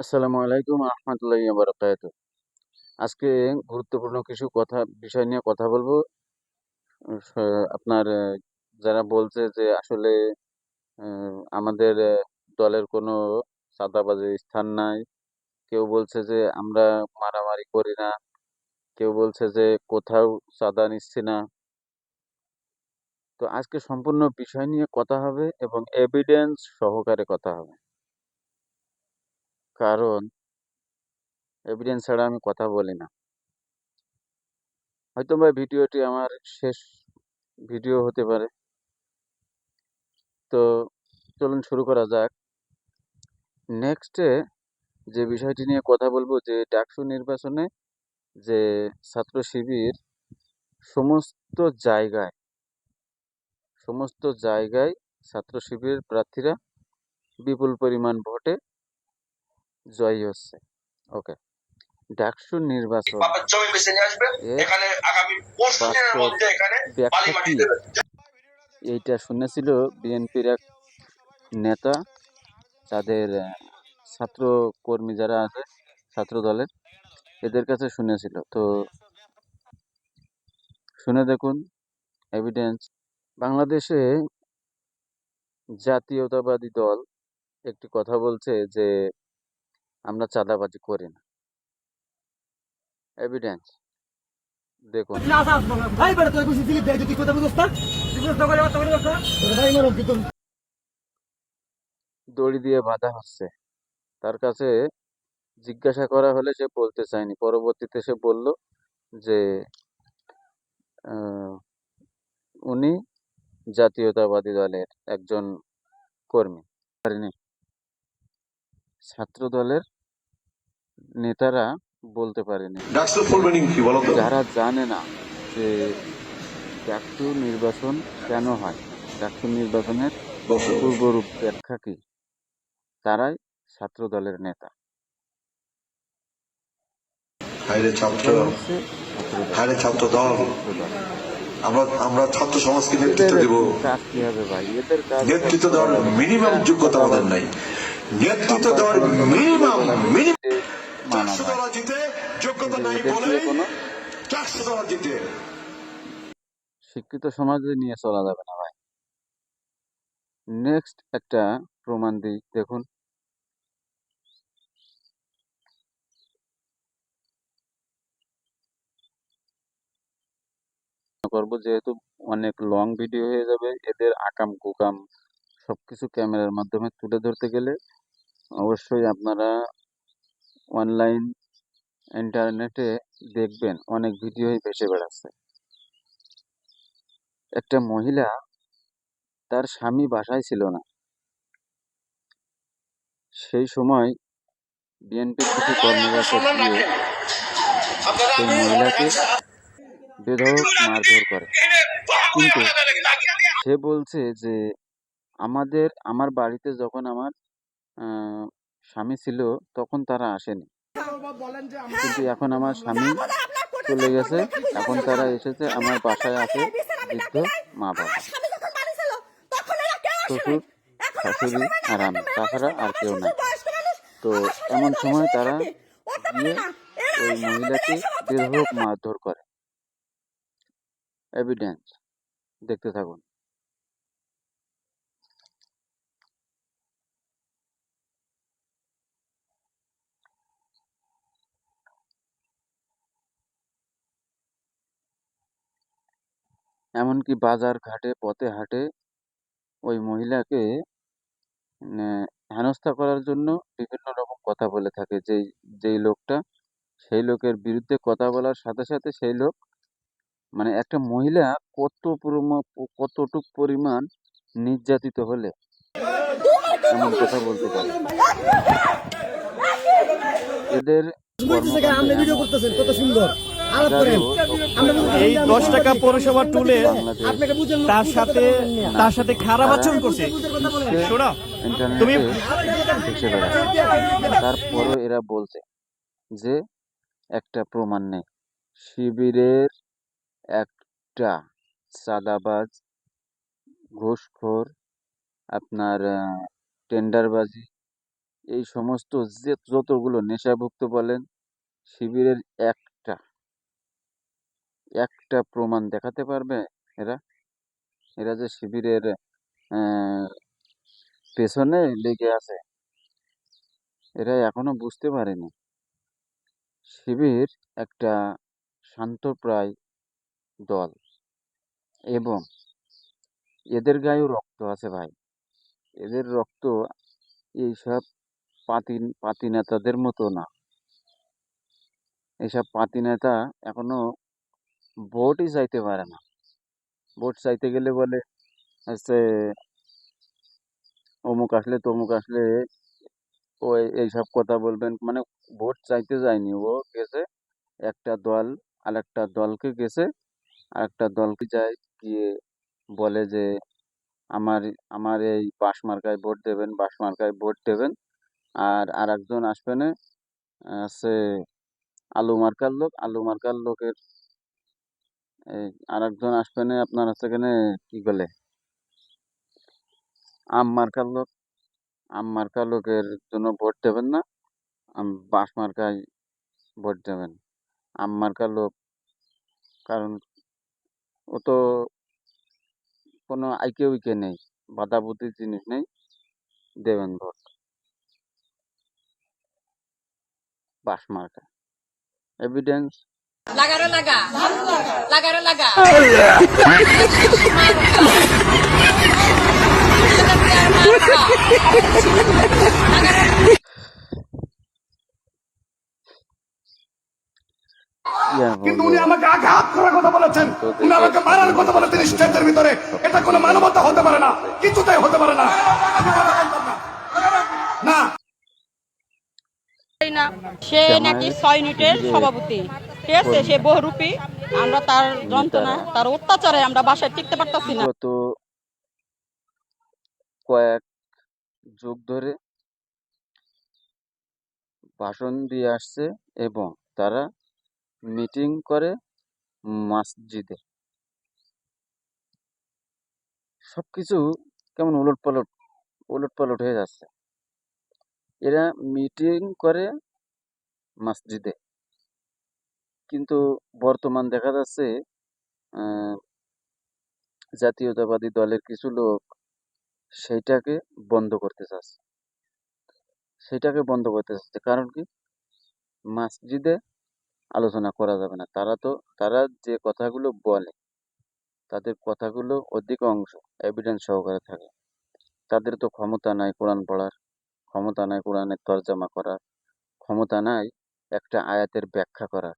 আসসালামু আলাইকুম রহমতুল্লাহি ওয়া বারাকাতুহু। আজকে গুরুত্বপূর্ণ কিছু বিষয় নিয়ে কথা বলবো। আপনার যারা বলছে যে আসলে আমাদের দলের কোনো চাঁদাবাজির স্থান নাই। কেউ বলছে যে আমরা মারামারি করি না। কেউ বলছে যে কোথাও চাঁদা নিচ্ছি না। তো আজকে সম্পূর্ণ বিষয় নিয়ে কথা হবে এবং এভিডেন্স সহকারে কথা হবে। কারণ এভিডেন্স ছাড়া আমি কথা বলি না। হয়তোবা ভিডিওটি আমার শেষ ভিডিও হতে পারে। তো চলুন শুরু করা যাক। নেক্সটে যে বিষয়টি নিয়ে কথা বলবো যে ডাকসু নির্বাচনে যে ছাত্র শিবির সমস্ত জায়গায় সমস্ত জায়গায় ছাত্র শিবির প্রার্থীরা বিপুল পরিমাণ ভোটে জয়ী হচ্ছে। ওকে, ডাকসু নির্বাচন এর বাস্তব ব্যাখ্যা কি, এইটা শুনেছিল বিএনপির এক নেতা, তাদের ছাত্র কর্মী যারা আছে ছাত্র দলের, এদের কাছে শুনেছিল। তো শুনে দেখুন এভিডেন্স। বাংলাদেশে জাতীয়তাবাদী দল একটি কথা বলছে যে আমরা চাঁদাবাজি করি না। এভিডেন্স দেখুন। দড়ি দিয়ে বাঁধা হচ্ছে। তার কাছে জিজ্ঞাসা করা হলে সে বলতে চায়নি। পরবর্তীতে সে বলল যে আহ, উনি জাতীয়তাবাদী দলের একজন কর্মী। পারেনি। ছাত্র দলের নেতারা বলতে পারেনি। ডাকসুর ফুল মিনিং কি বলো তো? যারা জানে না যে ডাকসু নির্বাচন কেন হয়, ডাকসু নির্বাচনের পূর্বরূপ ব্যাখ্যা কি, তারাই ছাত্র দলের নেতা। হায়রে ছাত্র, এটাই হচ্ছে ছাত্রদল। হায়রে ছাত্র দল। ছাত্রদল আমরা আমরা ছাত্র সমাজকে নেতৃত্ব এদের দেব। কাজ কি হবে ভাই? এদের কাজ নেতৃত্ব করা দেওয়ার যাবে না। মিনিমাম যোগ্যতা কথা আমাদের বলছে নাই। নেতৃত্ব বাম্পার দেওয়ার কলকবর খুলে মিনিমাম বলা যে মিনিমাম সিটে মানা চারশো ভাই, ডলার জিতে যোগ্যতা কিন্তু নাই এদের দিয়ে বলেই কোনো 400 ডলার জিতে। শিক্ষিত সমাজে নিয়ে চলা যাবে না ভাই। নেক্সট একটা প্রমাণ দিই, দেখুন। করবো যেহেতু অনেক লং ভিডিও হয়ে যাবে, এদের আকাম কুকাম সবকিছু ক্যামেরার মাধ্যমে তুলে ধরতে গেলে অবশ্যই আপনারা অনলাইন ইন্টারনেটে দেখবেন অনেক ভিডিওই ভেসে বেড়াচ্ছে। একটা মহিলা, তার স্বামী বাসায় ছিল না, সেই সময় বিএনপির কিছু কর্মকর্তা গিয়ে সেই মহিলাকে বেধড়ক মারধর করে। কিন্তু সে বলছে যে আমার বাড়িতে যখন আমার স্বামী ছিল তখন তারা আসেনি, কিন্তু এখন আমার স্বামী চলে গেছে, এখন তারা এসেছে, আমার বাসায় আছে বৃদ্ধ মা বাবা, শ্বশুর শাশুড়ি আর আমি, তাছাড়া আর কেউ নাই। তো এমন সময় তারা গিয়ে ওই মহিলাকে বেধড়ক মারধর করে। এভিডেন্স দেখতে থাকুন। এমনকি বাজার ঘাটে পথে হাটে ওই মহিলাকে হেনস্থা করার জন্য বিভিন্ন রকম কথা বলে থাকে। যেই লোকটা, সেই লোকের বিরুদ্ধে কথা বলার সাথে সাথে সেই লোক, মানে একটা মহিলা কতটুক পরিমাণ নির্যাতিত হলে এমন কথা বলতে পারে। এদের কর্মকাণ্ড এমন যে হাজারো এই 10 টাকা পৌরসভা টুলে বাংলাদেশ তার সাথে খারাপ তারা আচরণ করছে। বিশ্বের শোনো, তুমি ইন্টারনেটে ভেসে বেড়াচ্ছে। তারপরও এরা বলছে যে একটা প্রমাণ নেই। শিবিরের একটা চাঁদাবাজ, ঘুষখোর, আপনার টেন্ডারবাজি, এই সমস্ত যে যতগুলো নেশাভুক্ত বলেন, শিবিরের একটা একটা প্রমাণ দেখাতে পারবে এরা? এরা যে শিবিরের পেছনে লেগে আছে, এরা এখনো বুঝতে পারেনি শিবির একটা শান্তপ্রায় দল, এবং এদের গায়েও রক্ত আছে ভাই। এদের রক্ত এইসব পাতি নেতাদের মতো না। এইসব পাতি নেতা এখনো ভোটই চাইতে পারে না। ভোট চাইতে গেলে বলে হচ্ছে অমুক আসলে তমুক আসলে ও এইসব কথা বলবেন, মানে ভোট চাইতে যায়নি, ও গেছে একটা দল আরেকটা দলকে গেছে, আরেকটা দলকে যায় গিয়ে বলে যে আমার আমার এই বাঁশ মার্কায় ভোট দেবেন, বাঁশ মার্কায় ভোট দেবেন। আর আরেকজন আসবে না, আছে আলু মার্কার লোক, আলু মার্কার লোকের এই আরেকজন আসবে না, আপনার হচ্ছে এখানে কি বলে আম মার্কার লোক, আম মার্কার লোকের জন্য ভোট দেবেন না, বাঁশ মার্কায় ভোট দেবেন। আম মার্কার লোক, কারণ ও তো কোনো আইকে উইকে নেই, বাধা বুদ্ধির জিনিস নেই, দেবেন ভোট বাঁশ মার্কা। এভিডেন্স লাগারে লাগা লাগারে লাগা কি আর কিন্তু বলবো, উনি আমাকে আঘাত করার কথা বলেছেন, তো উনি দেশের আমাকে মারার কথা বলেছেন স্বাধীনতা স্টেজের ভিতরে। এটা কোনো মানবতা হতে পারে না, কিছুতেই হতে পারে না। আমি কথা বলতাম না। না, না, সে নাকি 6 ইউনিটের সভাপতি, ঠিক আছে, সে বহুরূপী। আমরা তার যন্ত্রণা, নেতারা তার অত্যাচারে আমরা বাসায় টিকতে পারতাছি না। গত কয়েক যুগ ধরে ভাষণ দিয়ে আসছে, এবং তারা মিটিং করে মসজিদে। সবকিছু কেমন উলট পালট হয়ে যাচ্ছে। এরা মিটিং করে মসজিদে, কিন্তু বর্তমান দেখা যাচ্ছে আহ, জাতীয়তাবাদী দলের কিছু লোক সেইটাকে বন্ধ করতে চাচ্ছে। কারণ কি, মসজিদে আলোচনা করা যাবে না। তারা যে কথাগুলো বলে, তাদের কথাগুলো অধিকাংশ এভিডেন্স সহকারে থাকে। তাদের তো ক্ষমতা নাই কোরআন পড়ার, ক্ষমতা নাই কোরআনের তর্জমা করার, ক্ষমতা নাই একটা আয়াতের ব্যাখ্যা করার।